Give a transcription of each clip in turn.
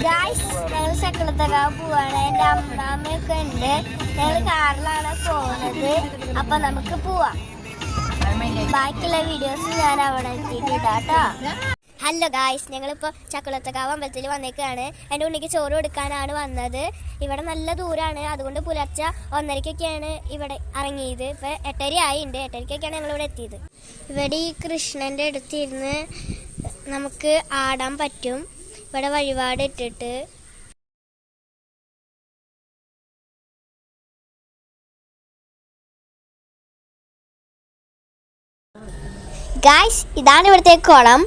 Guys ഞങ്ങൾ ചക്കളത്തക്കാവ് പോവാണ്. എൻ്റെ അമ്മാമ്മയൊക്കെ ഉണ്ട്. ഞങ്ങൾ കാറിലാണ് പോകുന്നത്. അപ്പൊ നമുക്ക് പോവാം. ബാക്കിയുള്ള വീഡിയോസ് ഞാൻ അവിടെ എത്തിയിട്ടാട്ടോ. ഹലോ ഗായ്സ്, ഞങ്ങളിപ്പോൾ ചക്കുളത്തക്കാവ് അമ്പലത്തിൽ വന്നേക്കാണ്. എൻ്റെ ഉണ്ണിക്ക് ചോറ് കൊടുക്കാനാണ് വന്നത്. ഇവിടെ നല്ല ദൂരമാണ്, അതുകൊണ്ട് പുലർച്ചെ 1:30-ക്കൊക്കെയാണ് ഇവിടെ ഇറങ്ങിയത്. ഇപ്പോൾ 8:30 ആയിട്ടുണ്ട്. 8:30-ക്കൊക്കെയാണ് ഞങ്ങളിവിടെ എത്തിയത്. ഇവിടെ ഈ കൃഷ്ണൻ്റെ അടുത്തിരുന്ന് നമുക്ക് ആടാൻ പറ്റും. ഇവിടെ വഴിപാട് ഇട്ടിട്ട് ഗായ്സ്, ഇതാണ് ഇവിടുത്തെ കുളം.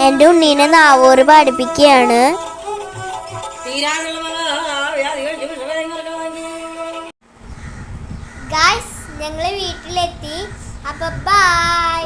എൻ്റെ ഉണ്ണീനെ നാവൂറ് പഠിപ്പിക്കുകയാണ്. ഗായ്സ്, ഞങ്ങൾ വീട്ടിലെത്തി. അപ്പൊ ബൈ.